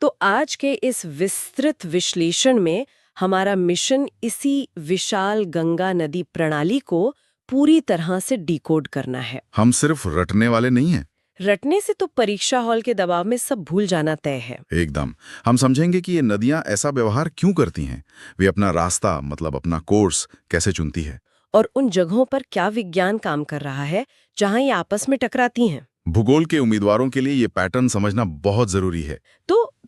तो आज के इस विस्तृत विश्लेषण में हमारा मिशन इसी विशाल गंगा नदी प्रणाली को पूरी तरह से डिकोड करना है। हम सिर्फ रटने वाले नहीं हैं। रटने से तो परीक्षा हॉल के दबाव में सब भूल जाना तय है। एकदम। हम समझेंगे कि ये नदियां ऐसा व्यवहार क्यों करती हैं, वे अपना रास्ता मतलब अपना कोर्स कैसे चुनती है, और उन जगहों पर क्या विज्ञान काम कर रहा है जहां ये आपस में टकराती हैं। भूगोल के उम्मीदवारों के लिए ये पैटर्न समझना बहुत जरूरी है।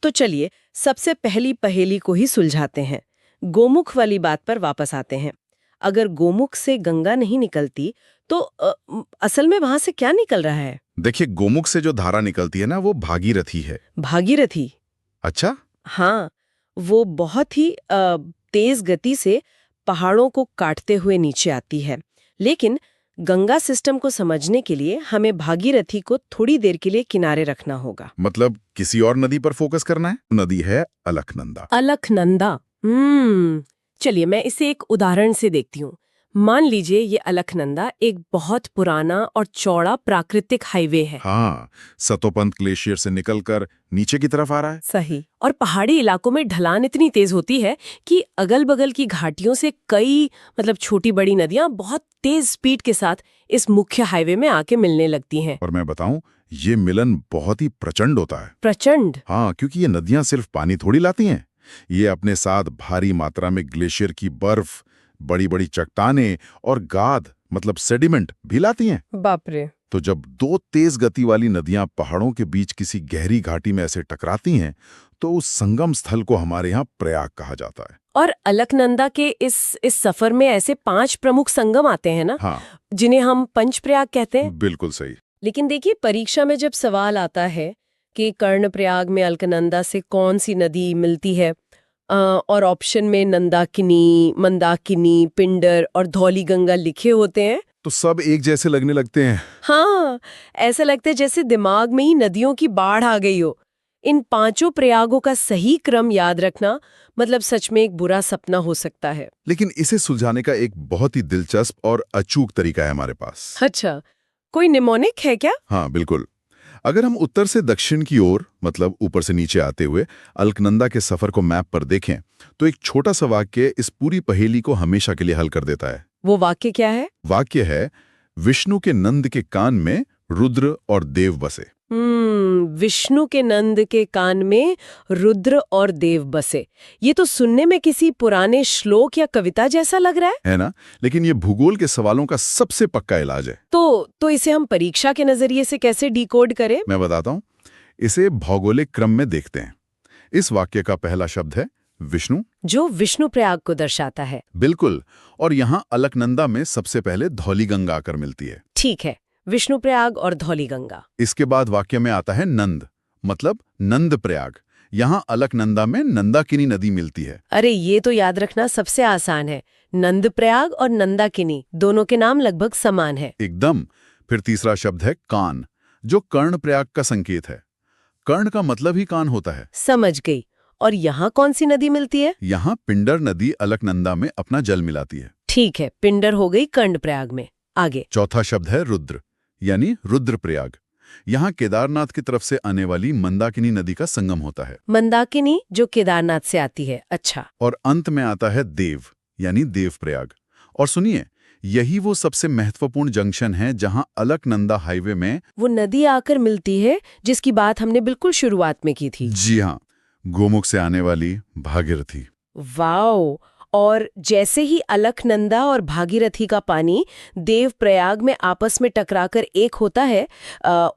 तो चलिए सबसे पहली पहेली को ही सुलझाते हैं। गोमुख वाली बात पर वापस आते हैं। अगर गोमुख से गंगा नहीं निकलती तो असल में वहां से क्या निकल रहा है? देखिए, गोमुख से जो धारा निकलती है ना, वो भागीरथी है। भागीरथी? अच्छा। हाँ, वो बहुत ही तेज गति से पहाड़ों को काटते हुए नीचे आती है। लेकिन गंगा सिस्टम को समझने के लिए हमें भागीरथी को थोड़ी देर के लिए किनारे रखना होगा। मतलब किसी और नदी पर फोकस करना है। नदी है अलकनंदा। अलकनंदा। चलिए मैं इसे एक उदाहरण से देखती हूँ। मान लीजिए ये अलकनंदा एक बहुत पुराना और चौड़ा प्राकृतिक हाईवे है। हाँ, सतोपंत ग्लेशियर से निकलकर नीचे की तरफ आ रहा है। सही। और पहाड़ी इलाकों में ढलान इतनी तेज होती है कि अगल बगल की घाटियों से कई छोटी बड़ी नदियां बहुत तेज स्पीड के साथ इस मुख्य हाईवे में आके मिलने लगती हैं। और मैं बताऊं, ये मिलन बहुत ही प्रचंड होता है। प्रचंड? हाँ, क्योंकि ये नदियां सिर्फ पानी थोड़ी लाती हैं, ये अपने साथ भारी मात्रा में ग्लेशियर की बर्फ, बड़ी बड़ी चट्टानें और गाद मतलब सेडिमेंट भी लाती हैं। बाप रे। तो जब दो तेज गति वाली नदियां पहाड़ों के बीच किसी गहरी घाटी में ऐसे टकराती हैं, तो उस संगम स्थल को हमारे यहाँ प्रयाग कहा जाता है। और अलकनंदा के इस सफर में ऐसे 5 प्रमुख संगम आते हैं ना? हाँ, जिन्हें हम पंचप्रयाग कहते हैं। बिल्कुल सही। लेकिन देखिए, परीक्षा में जब सवाल आता है कि कर्णप्रयाग में अलकनंदा से कौन सी नदी मिलती है, और ऑप्शन में नंदाकिनी, मंदाकिनी, पिंडर और धौलीगंगा लिखे होते हैं, तो सब एक जैसे लगने लगते हैं। हाँ, ऐसा लगता है जैसे दिमाग में ही नदियों की बाढ़ आ गई हो। इन 5 प्रयागों का सही क्रम याद रखना सच में एक बुरा सपना हो सकता है। लेकिन इसे सुलझाने का एक बहुत ही दिलचस्प और अचूक तरीका है हमारे पास। अच्छा, कोई निमोनिक है क्या? हाँ, बिल्कुल। अगर हम उत्तर से दक्षिण की ओर मतलब ऊपर से नीचे आते हुए अलकनंदा के सफर को मैप पर देखें, तो एक छोटा सा वाक्य इस पूरी पहेली को हमेशा के लिए हल कर देता है। वो वाक्य क्या है? वाक्य है, विष्णु के नंद के कान में रुद्र और देव बसे। विष्णु के नंद के कान में रुद्र और देव बसे। ये तो सुनने में किसी पुराने श्लोक या कविता जैसा लग रहा है ना? लेकिन ये भूगोल के सवालों का सबसे पक्का इलाज है। तो इसे हम परीक्षा के नजरिए से कैसे डिकोड करें? मैं बताता हूँ। इसे भौगोलिक क्रम में देखते हैं। इस वाक्य का पहला शब्द है विष्णु, जो विष्णु प्रयाग को दर्शाता है। बिल्कुल। और यहाँ अलकनंदा में सबसे पहले धौलीगंगा आकर मिलती है। ठीक है, विष्णु प्रयाग और धौलीगंगा। इसके बाद वाक्य में आता है नंद, मतलब नंद प्रयाग। यहाँ अलकनंदा में नंदाकिनी नदी मिलती है। अरे ये तो याद रखना सबसे आसान है। नंद प्रयाग और नंदाकिनी दोनों के नाम लगभग समान है। एकदम। फिर तीसरा शब्द है कान, जो कर्ण प्रयाग का संकेत है। कर्ण का मतलब ही कान होता है। समझ गई। और यहाँ कौन सी नदी मिलती है? यहाँ पिंडर नदी अलकनंदा में अपना जल मिलाती है। ठीक है, पिंडर हो गई कर्णप्रयाग में। आगे चौथा शब्द है रुद्र, यानी रुद्रप्रयाग। यहाँ केदारनाथ की तरफ से आने वाली मंदाकिनी नदी का संगम होता है। मंदाकिनी जो केदारनाथ से आती है। अच्छा। और अंत में आता है देव, यानी देवप्रयाग। और सुनिए, यही वो सबसे महत्वपूर्ण जंक्शन है जहाँ अलकनंदा हाईवे में वो नदी आकर मिलती है जिसकी बात हमने बिल्कुल शुरुआत में की थी। जी हाँ, गोमुख से आने वाली भागीरथी। वाओ। और जैसे ही अलकनंदा और भागीरथी का पानी देवप्रयाग में आपस में टकराकर एक होता है,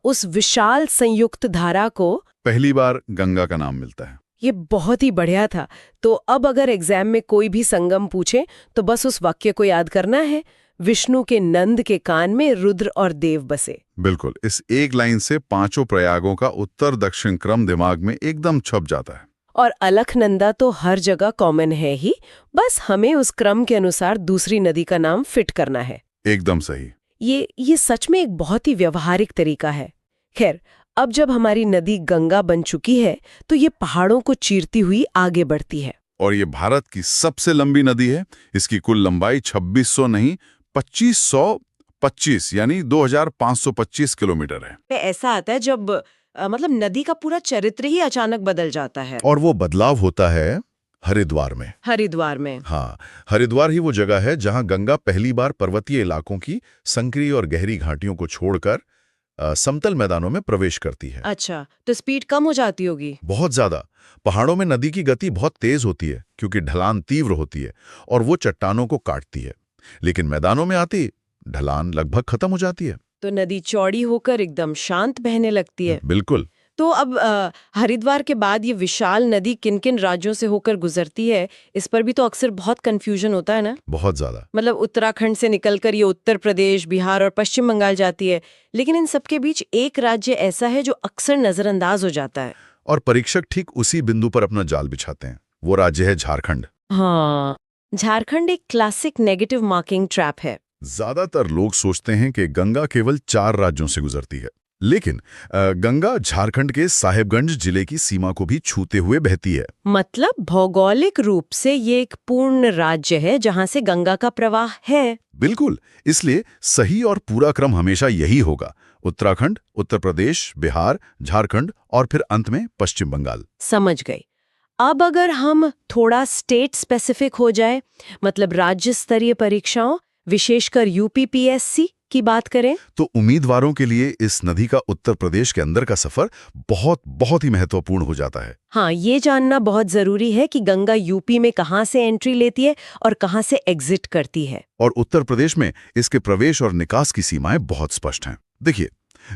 उस विशाल संयुक्त धारा को पहली बार गंगा का नाम मिलता है। ये बहुत ही बढ़िया था। तो अब अगर एग्जाम में कोई भी संगम पूछे तो बस उस वाक्य को याद करना है, विष्णु के नंद के कान में रुद्र और देव बसे। बिल्कुल। इस एक लाइन से 5 प्रयागों का उत्तर दक्षिण क्रम दिमाग में एकदम छप जाता है। और अलकनंदा तो हर जगह कॉमन है ही, बस हमें उस क्रम के अनुसार दूसरी नदी का नाम फिट करना है। एकदम सही। ये सच में एक बहुत ही व्यवहारिक तरीका है। खैर, अब जब हमारी नदी गंगा बन चुकी है तो ये पहाड़ों को चीरती हुई आगे बढ़ती है। और ये भारत की सबसे लंबी नदी है। इसकी कुल लंबाई 2600 नहीं 2525 यानी 2525 किलोमीटर है। ऐसा आता है जब मतलब नदी का पूरा चरित्र ही अचानक बदल जाता है। और वो बदलाव होता है हरिद्वार में। हरिद्वार में। हाँ, हरिद्वार ही वो जगह है जहां गंगा पहली बार पर्वतीय इलाकों की संकरी और गहरी घाटियों को छोड़कर समतल मैदानों में प्रवेश करती है। अच्छा, तो स्पीड कम हो जाती होगी। बहुत ज्यादा। पहाड़ों में नदी की गति बहुत तेज होती है क्योंकि ढलान तीव्र होती है और वो चट्टानों को काटती है। लेकिन मैदानों में आती ढलान लगभग खत्म हो जाती है। तो नदी चौड़ी होकर एकदम शांत बहने लगती है। बिल्कुल। तो अब हरिद्वार के बाद ये विशाल नदी किन किन राज्यों से होकर गुजरती है, इस पर भी तो अक्सर बहुत कंफ्यूजन होता है ना। बहुत ज्यादा। मतलब उत्तराखंड से निकलकर ये उत्तर प्रदेश, बिहार और पश्चिम बंगाल जाती है, लेकिन इन सबके बीच एक राज्य ऐसा है जो अक्सर नजरअंदाज हो जाता है। और परीक्षक ठीक उसी बिंदु पर अपना जाल बिछाते हैं। वो राज्य है झारखंड। हाँ, झारखंड एक क्लासिक नेगेटिव मार्किंग ट्रैप है। ज्यादातर लोग सोचते हैं कि गंगा केवल 4 राज्यों से गुजरती है, लेकिन गंगा झारखंड के साहेबगंज जिले की सीमा को भी छूते हुए बहती है। मतलब भौगोलिक रूप से ये एक पूर्ण राज्य है जहां से गंगा का प्रवाह है। बिल्कुल। इसलिए सही और पूरा क्रम हमेशा यही होगा: उत्तराखंड, उत्तर प्रदेश, बिहार, झारखंड और फिर अंत में पश्चिम बंगाल। समझ गई। अब अगर हम थोड़ा स्टेट स्पेसिफिक हो जाए, मतलब राज्य स्तरीय परीक्षाओं, विशेषकर यूपीपीएससी की बात करें, तो उम्मीदवारों के लिए इस नदी का उत्तर प्रदेश के अंदर का सफर बहुत बहुत ही महत्वपूर्ण हो जाता है। हाँ, ये जानना बहुत जरूरी है कि गंगा यूपी में कहाँ से एंट्री लेती है और कहाँ से एग्जिट करती है। और उत्तर प्रदेश में इसके प्रवेश और निकास की सीमाएं बहुत स्पष्ट हैं। देखिए,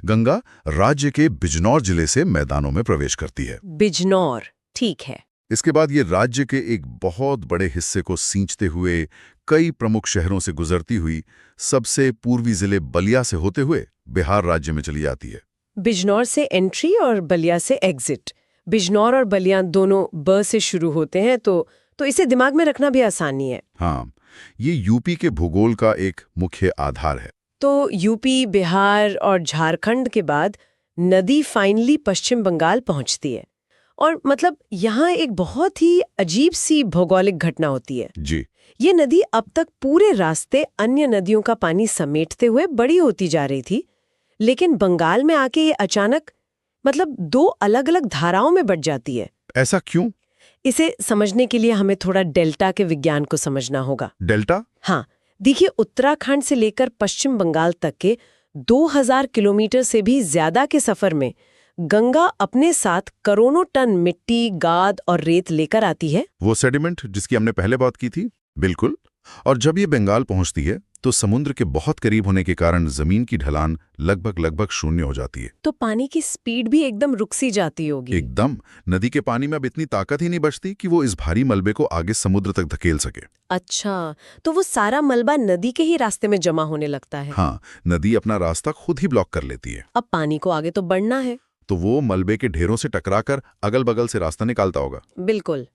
गंगा राज्य के बिजनौर जिले से मैदानों में प्रवेश करती है। बिजनौर, ठीक है। इसके बाद ये राज्य के एक बहुत बड़े हिस्से को सींचते हुए कई प्रमुख शहरों से गुजरती हुई सबसे पूर्वी जिले बलिया से होते हुए बिहार राज्य में चली जाती है। बिजनौर से एंट्री और बलिया से एग्जिट। बिजनौर और बलिया दोनों ब से शुरू होते हैं, तो इसे दिमाग में रखना भी आसानी है। हाँ, ये यूपी के भूगोल का एक मुख्य आधार है। तो यूपी, बिहार और झारखंड के बाद नदी फाइनली पश्चिम बंगाल पहुंचती है। और मतलब यहाँ एक बहुत ही अजीब सी भौगोलिक घटना होती है जी। ये नदी अब तक पूरे रास्ते अन्य नदियों का पानी समेटते हुए बड़ी होती जा रही थी, लेकिन बंगाल में आके ये अचानक मतलब 2 अलग-अलग धाराओं में बट जाती है। ऐसा क्यों? इसे समझने के लिए हमें थोड़ा डेल्टा के विज्ञान को समझना होगा। डेल्टा? हाँ, देखिए, उत्तराखंड से लेकर पश्चिम बंगाल तक के 2000 किलोमीटर से भी ज्यादा के सफर में गंगा अपने साथ करोड़ों टन मिट्टी, गाद और रेत लेकर आती है। वो सेडिमेंट जिसकी हमने पहले बात की थी। बिल्कुल। और जब ये बंगाल पहुंचती है तो समुद्र के बहुत करीब होने के कारण जमीन की ढलान लगभग शून्य हो जाती है। तो पानी की स्पीड भी एकदम रुक सी जाती होगी। एकदम। नदी के पानी में अब इतनी ताकत ही नहीं बचती कि वो इस भारी मलबे को आगे समुद्र तक धकेल सके। अच्छा, तो वो सारा मलबा नदी के ही रास्ते में जमा होने लगता है। हाँ, नदी अपना रास्ता खुद ही ब्लॉक कर लेती है। अब पानी को आगे तो बढ़ना है, तो वो मलबे के ढेरों से टकराकर अगल बगल से रास्ता निकालता होगा। बिल्कुल।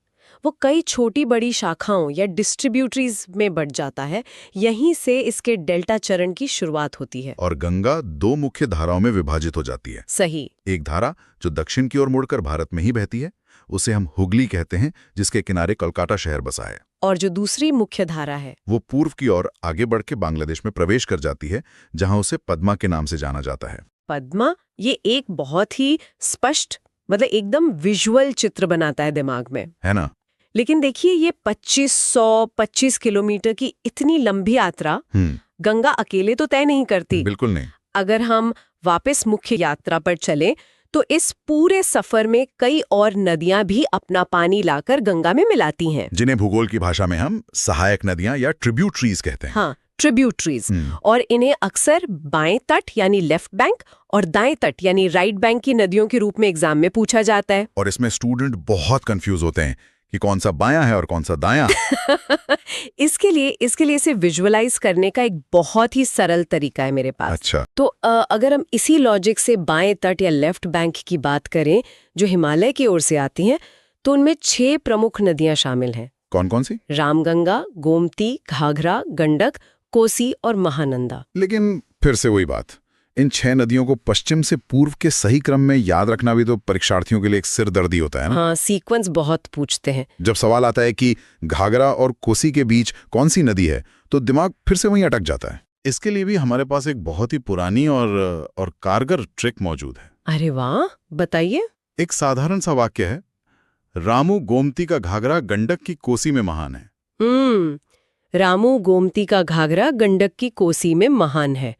वो कई छोटी बड़ी शाखाओं या डिस्ट्रीब्यूटरीज में बढ़ जाता है। यहीं से इसके डेल्टा चरण की शुरुआत होती है। और गंगा 2 मुख्य धाराओं में विभाजित हो जाती है। सही। एक धारा जो दक्षिण की ओर मुड़कर भारत में ही बहती है, उसे हम हुगली कहते हैं, जिसके किनारे कोलकाता शहर बसा है। और जो दूसरी मुख्य धारा है, वो पूर्व की ओर आगे बढ़ के बांग्लादेश में प्रवेश कर जाती है, जहां उसे पद्मा के नाम से जाना जाता है। पद्मा, ये एक बहुत ही स्पष्ट, मतलब एकदम विजुअल चित्र बनाता है दिमाग में, है ना? लेकिन देखिए, ये 2525 किलोमीटर की इतनी लंबी यात्रा गंगा अकेले तो तय नहीं करती। बिल्कुल नहीं। अगर हम वापस मुख्य यात्रा पर चलें, तो इस पूरे सफर में कई और नदियां भी अपना पानी लाकर गंगा में मिलाती हैं, जिन्हें भूगोल की भाषा में हम सहायक नदियां या ट्रिब्यूटरीज कहते हैं। हाँ, ट्रिब्यूटरीज। और इन्हें अक्सर बाएं तट यानी लेफ्ट बैंक और दाएं तट यानी राइट बैंक की नदियों के रूप में एग्जाम में पूछा जाता है। और इसमें स्टूडेंट बहुत कंफ्यूज होते हैं कि कौन सा बायां है और कौन सा दायां। इसके लिए इसे विजुअलाइज करने का एक बहुत ही सरल तरीका है मेरे पास। अच्छा। तो अगर हम इसी लॉजिक से बाएं तट या लेफ्ट बैंक की बात करें, जो हिमालय की ओर से आती हैं, तो उनमें 6 प्रमुख नदियां शामिल हैं। कौन कौन सी? रामगंगा, गोमती, घाघरा, गंडक, कोसी और महानंदा। लेकिन फिर से वही बात, इन 6 नदियों को पश्चिम से पूर्व के सही क्रम में याद रखना भी तो परीक्षार्थियों के लिए एक सिरदर्दी होता है ना। हाँ, सीक्वेंस बहुत पूछते हैं। जब सवाल आता है कि घाघरा और कोसी के बीच कौन सी नदी है, तो दिमाग फिर से वहीं अटक जाता है। इसके लिए भी हमारे पास एक बहुत ही पुरानी और कारगर ट्रिक मौजूद है। अरे वाह, बताइए। एक साधारण सा वाक्य है, रामू गोमती का घाघरा गंडक की कोसी में महान है। रामू गोमती का घाघरा गंडक की कोसी में महान है।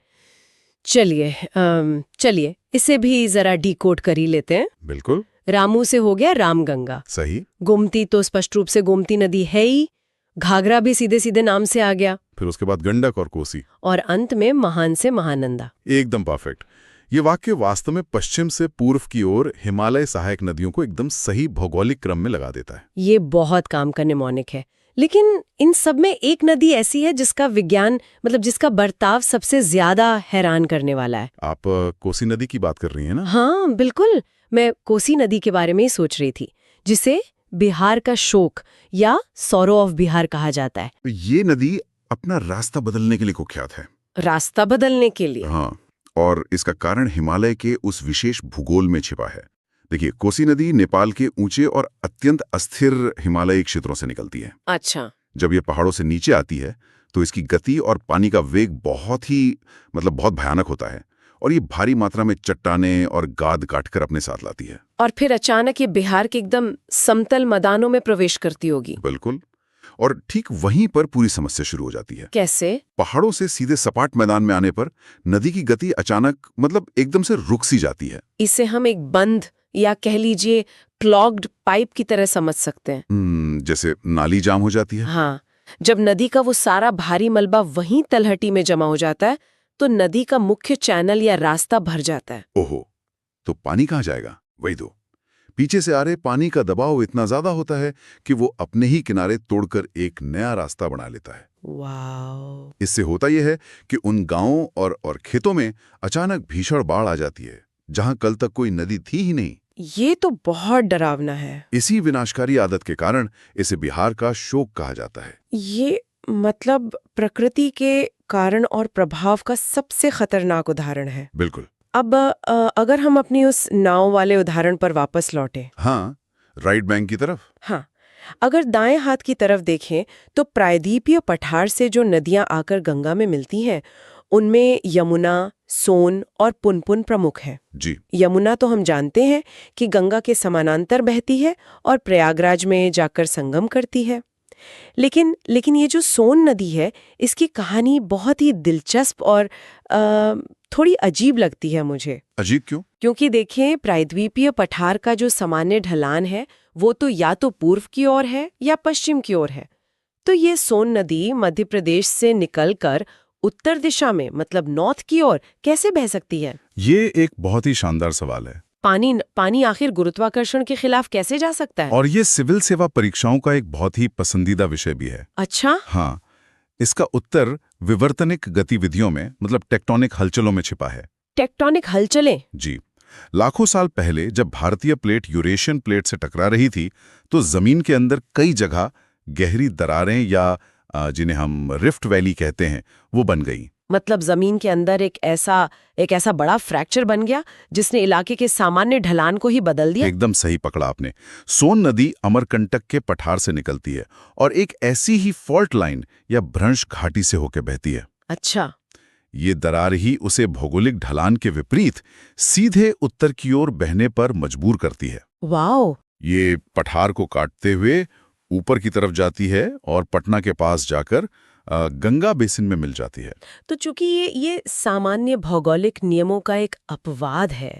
चलिए इसे भी जरा डिकोड कर ही लेते हैं। बिल्कुल रामू से हो गया रामगंगा, सही। गोमती तो स्पष्ट रूप से गोमती नदी है ही, घाघरा भी सीधे सीधे नाम से आ गया, फिर उसके बाद गंडक और कोसी, और अंत में महान से महानंदा। एकदम परफेक्ट। ये वाक्य वास्तव में पश्चिम से पूर्व की ओर हिमालय सहायक नदियों को एकदम सही भौगोलिक क्रम में लगा देता है। ये बहुत काम का निमोनिक है। लेकिन इन सब में एक नदी ऐसी है जिसका विज्ञान जिसका बर्ताव सबसे ज्यादा हैरान करने वाला है। आप कोसी नदी की बात कर रही हैं ना? हाँ बिल्कुल, मैं कोसी नदी के बारे में ही सोच रही थी, जिसे बिहार का शोक या सौरो ऑफ बिहार कहा जाता है। ये नदी अपना रास्ता बदलने के लिए कुख्यात है। रास्ता बदलने के लिए? हाँ, और इसका कारण हिमालय के उस विशेष भूगोल में छिपा है। देखिए, कोसी नदी नेपाल के ऊंचे और अत्यंत अस्थिर हिमालयी क्षेत्रों से निकलती है। अच्छा। जब ये पहाड़ों से नीचे आती है तो इसकी गति और पानी का वेग बहुत भयानक होता है, और ये भारी मात्रा में चट्टाने और गाद काटकर अपने साथ लाती है। और फिर अचानक ये बिहार के एकदम समतल मैदानों में प्रवेश करती होगी। बिल्कुल, और ठीक वहीं पर पूरी समस्या शुरू हो जाती है। कैसे? पहाड़ों से सीधे सपाट मैदान में आने पर नदी की गति अचानक एकदम से रुक सी जाती है। इसे हम एक बंद या कह लीजिए क्लॉग्ड पाइप की तरह समझ सकते हैं। जैसे नाली जाम हो जाती है। हाँ, जब नदी का वो सारा भारी मलबा वहीं तलहटी में जमा हो जाता है तो नदी का मुख्य चैनल या रास्ता भर जाता है। ओहो, तो पानी कहाँ जाएगा? वही तो, पीछे से आ रहे पानी का दबाव इतना ज्यादा होता है कि वो अपने ही किनारे तोड़कर एक नया रास्ता बना लेता है। वाव। इससे होता यह है कि उन गांवों और खेतों में अचानक भीषण बाढ़ आ जाती है, जहां कल तक कोई नदी थी ही नहीं। ये तो बहुत डरावना है। इसी विनाशकारी आदत के कारण इसे बिहार का शोक कहा जाता है। ये प्रकृति के कारण और प्रभाव का सबसे खतरनाक उदाहरण है। बिल्कुल। अब अगर हम अपनी उस नाव वाले उदाहरण पर वापस लौटें। हाँ, राइट बैंक की तरफ। हाँ, अगर दाएं हाथ की तरफ देखें तो प्रायद्वीपीय पठार से जो नदियां आकर गंगा में मिलती हैं, उनमें यमुना, सोन और पुनपुन प्रमुख हैं। जी। यमुना तो हम जानते हैं कि गंगा के समानांतर बहती है और प्रयागराज में जाकर संगम करती है। लेकिन ये जो सोन नदी है, इसकी कहानी बहुत ही दिलचस्प और थोड़ी अजीब लगती है मुझे। अजीब क्यों? क्योंकि देखें, प्रायद्वीपीय पठार का जो सामान्य ढलान है वो तो या तो पूर्व की ओर है या पश्चिम की ओर है। तो ये सोन नदी मध्य प्रदेश से निकलकर उत्तर दिशा में नॉर्थ की ओर कैसे बह सकती है? ये एक बहुत ही शानदार सवाल है। पानी आखिर गुरुत्वाकर्षण के खिलाफ कैसे जा सकता है? और ये सिविल सेवा परीक्षाओं का एक बहुत ही पसंदीदा विषय भी है। अच्छा। हाँ, इसका उत्तर विवर्तनिक गतिविधियों में टेक्टोनिक हलचलों में छिपा है। टेक्टोनिक हलचलें? जी। लाखों साल पहले जब भारतीय प्लेट यूरेशियन प्लेट से टकरा रही थी, तो जमीन के अंदर कई जगह गहरी दरारें या जिन्हें हम रिफ्ट वैली कहते हैं, वो बन गई। जमीन के अंदर एक ऐसा बड़ा फ्रैक्चर बन गया जिसने इलाके के सामान्य ढलान को ही बदल दिया। एकदम सही पकड़ा आपने। सोन नदी अमरकंटक के पठार से निकलती है और एक ऐसी ही फॉल्ट लाइन या भ्रंश घाटी से होकर बहती है। अच्छा। ये दरार ही उसे भौगोलिक ढलान के विपरीत सीधे उत्तर की ओर बहने पर मजबूर करती है। वाओ। ये पठार को काटते हुए ऊपर की तरफ जाती है और पटना के पास जाकर गंगा बेसिन में मिल जाती है। तो चूंकि ये सामान्य भौगोलिक नियमों का एक अपवाद है,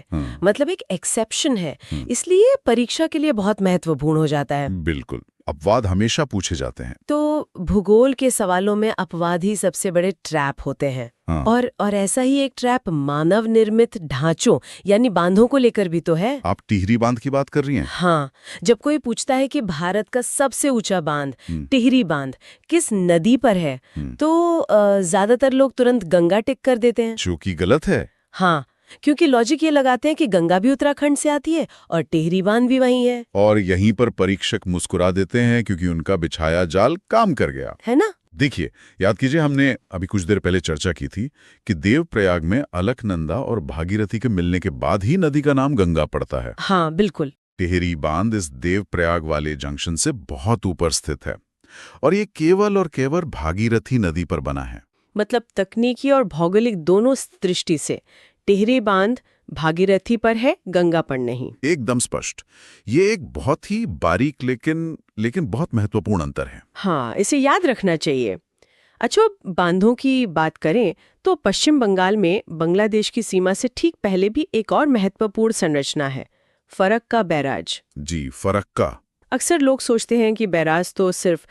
एक एक्सेप्शन है, इसलिए परीक्षा के लिए बहुत महत्वपूर्ण हो जाता है। बिल्कुल, अपवाद हमेशा पूछे जाते हैं। तो भूगोल के सवालों में अपवाद ही सबसे बड़े ट्रैप होते हैं। हाँ। और ऐसा ही एक ट्रैप मानव निर्मित ढांचों यानी बांधों को लेकर भी तो है। आप टिहरी बांध की बात कर रही हैं? हाँ, जब कोई पूछता है कि भारत का सबसे ऊंचा बांध टिहरी बांध किस नदी पर है, तो ज्यादातर लोग तुरंत गंगा टिक कर देते हैं, जो कि गलत है। हाँ, क्योंकि लॉजिक ये लगाते हैं कि गंगा भी उत्तराखंड से आती है और टिहरी बांध भी वहीं है। और यहीं पर परीक्षक मुस्कुरा देते हैं क्योंकि उनका बिछाया जाल काम कर गया, है ना? देखिए, याद कीजिए, हमने अभी कुछ देर पहले चर्चा की थी कि देवप्रयाग में अलकनंदा और भागीरथी के मिलने के बाद ही नदी का नाम गंगा पड़ता है। हाँ बिल्कुल। टिहरी बांध इस देवप्रयाग वाले जंक्शन से बहुत ऊपर स्थित है और ये केवल और केवल भागीरथी नदी पर बना है। तकनीकी और भौगोलिक दोनों दृष्टि से टिहरी बांध भागीरथी पर है, गंगा पर नहीं। एकदम स्पष्ट। ये एक बहुत ही बारीक लेकिन बहुत महत्वपूर्ण अंतर है। हाँ, इसे याद रखना चाहिए। अच्छा, बांधों की बात करें तो पश्चिम बंगाल में बांग्लादेश की सीमा से ठीक पहले भी एक और महत्वपूर्ण संरचना है, फरक्का बैराज। जी, फरक्का। अक्सर लोग सोचते हैं कि बैराज तो सिर्फ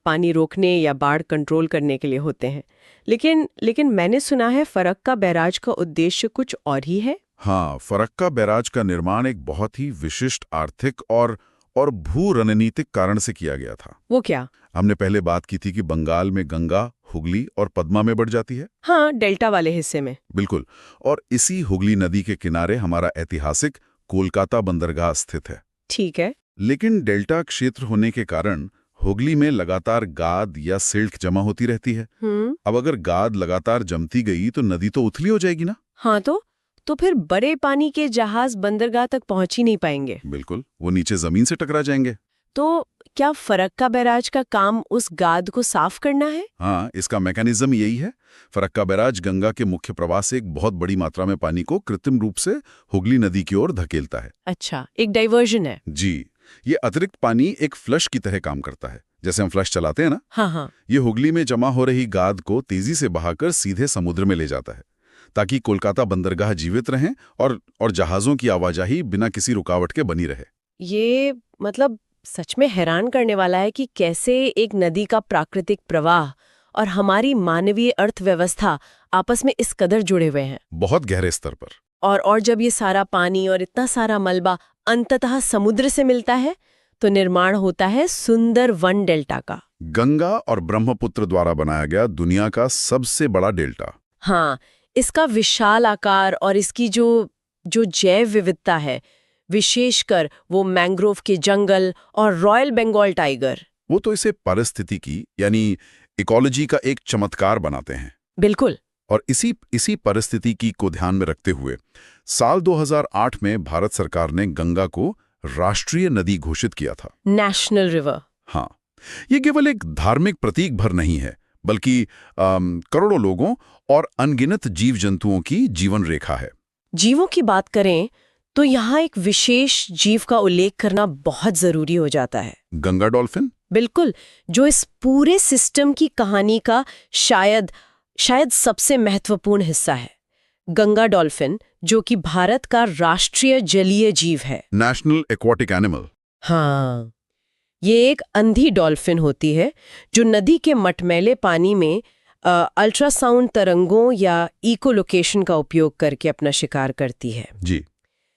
पानी रोकने या बाढ़ कंट्रोल करने के लिए होते हैं, लेकिन मैंने सुना है फरक्का बैराज का उद्देश्य कुछ और ही है। हाँ, फरक्का बैराज का निर्माण एक बहुत ही विशिष्ट आर्थिक और भू रणनीतिक कारण से किया गया था। वो क्या? हमने पहले बात की थी कि बंगाल में गंगा, हुगली और पद्मा में बढ़ जाती है। हाँ, डेल्टा वाले हिस्से में। बिल्कुल। और इसी हुगली नदी के किनारे हमारा ऐतिहासिक कोलकाता बंदरगाह स्थित है। ठीक है। लेकिन डेल्टा क्षेत्र होने के कारण हुगली में लगातार गाद या सिल्ट जमा होती रहती है। अब अगर गाद लगातार जमती गई तो नदी तो उथली हो जाएगी ना। हाँ, तो फिर बड़े पानी के जहाज बंदरगाह तक पहुंच ही नहीं पाएंगे। बिल्कुल, वो नीचे जमीन से टकरा जाएंगे। तो क्या फरक्का बैराज का काम उस गाद को साफ करना है? हाँ, इसका मैकेनिज्म यही है। फरक्का बैराज गंगा के मुख्य प्रवाह से एक बहुत बड़ी मात्रा में पानी को कृत्रिम रूप से हुगली नदी की ओर धकेलता है। अच्छा, एक डाइवर्जन है। जी, ये अतिरिक्त पानी एक फ्लश की तरह काम करता है। जैसे हम फ्लश चलाते हैं ना। हाँ। ये हुगली में जमा हो रही गाद को तेजी से बहाकर सीधे समुद्र में ले जाता है, ताकि कोलकाता बंदरगाह जीवित रहें और जहाजों की आवाजाही बिना किसी रुकावट के बनी रहे। ये सच में हैरान करने वाला है कि कैसे एक नदी का प्राकृतिक प्रवाह और हमारी मानवीय अर्थव्यवस्था आपस में इस कदर जुड़े हुए हैं। बहुत गहरे स्तर पर। और जब ये सारा पानी और इतना सारा मलबा अंततः समुद्र से मिलता है तो निर्माण होता है सुंदर वन डेल्टा का। गंगा और ब्रह्मपुत्र द्वारा बनाया गया दुनिया का सबसे बड़ा डेल्टा। हाँ, इसका विशाल आकार और इसकी जो जैव विविधता है, विशेषकर वो मैंग्रोव के जंगल और रॉयल बंगाल टाइगर, वो तो इसे पारिस्थितिकी यानी इकोलॉजी का एक चमत्कार बनाते हैं। बिल्कुल। और इसी परिस्थितिकी को ध्यान में रखते हुए साल 2008 में भारत सरकार ने गंगा को राष्ट्रीय नदी घोषित किया था। National river. हाँ, ये केवल एक धार्मिक प्रतीक भर नहीं है, बल्कि करोड़ों लोगों और अनगिनत जीव जंतुओं की जीवन रेखा है। जीवों की बात करें तो यहाँ एक विशेष जीव का उल्लेख करना बहुत जरूरी हो जाता है। गंगा डॉल्फिन। बिल्कुल, जो इस पूरे सिस्टम की कहानी का शायद सबसे महत्वपूर्ण हिस्सा है। गंगा डॉल्फिन, जो कि भारत का राष्ट्रीय जलीय जीव है। National aquatic animal. हाँ, ये एक अंधी डॉल्फिन होती है जो नदी के मटमैले पानी में अल्ट्रासाउंड तरंगों या इकोलोकेशन का उपयोग करके अपना शिकार करती है। जी।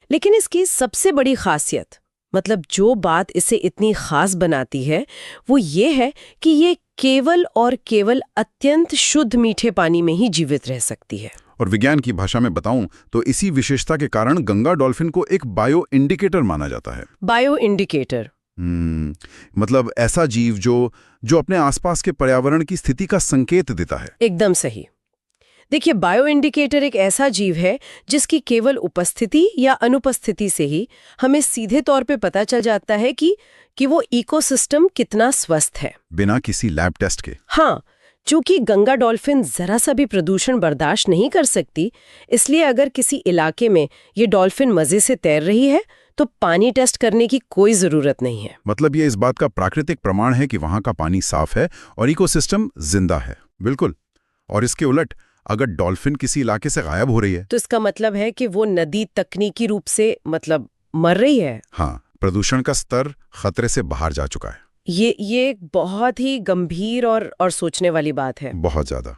लेकिन इसकी सबसे बड़ी खासियत, जो बात इसे इतनी खास बनाती है, वो ये है कि ये केवल और केवल अत्यंत शुद्ध मीठे पानी में ही जीवित रह सकती है। और विज्ञान की भाषा में बताऊं तो इसी विशेषता के कारण गंगा डॉल्फिन को एक बायो इंडिकेटर माना जाता है। बायो इंडिकेटर ऐसा जीव जो अपने आसपास के पर्यावरण की स्थिति का संकेत देता है। एकदम सही। देखिए, बायो इंडिकेटर एक ऐसा जीव है जिसकी केवल उपस्थिति या अनुपस्थिति से ही हमें सीधे तौर पे पता चल जाता है कि वो इकोसिस्टम कितना स्वस्थ है, बिना किसी लैब टेस्ट के। हाँ, चूंकि गंगा डॉल्फिन जरा सा भी प्रदूषण बर्दाश्त नहीं कर सकती, इसलिए अगर किसी इलाके में ये डॉल्फिन मजे से तैर रही है तो पानी टेस्ट करने की कोई जरूरत नहीं है। ये इस बात का प्राकृतिक प्रमाण है कि वहां का पानी साफ है और इकोसिस्टम जिंदा है। बिल्कुल। और इसके उलट अगर डॉल्फिन किसी इलाके से गायब हो रही है तो इसका मतलब है कि वो नदी तकनीकी रूप से मर रही है। हाँ, प्रदूषण का स्तर खतरे से बाहर जा चुका है। ये एक बहुत ही गंभीर और सोचने वाली बात है। बहुत ज्यादा।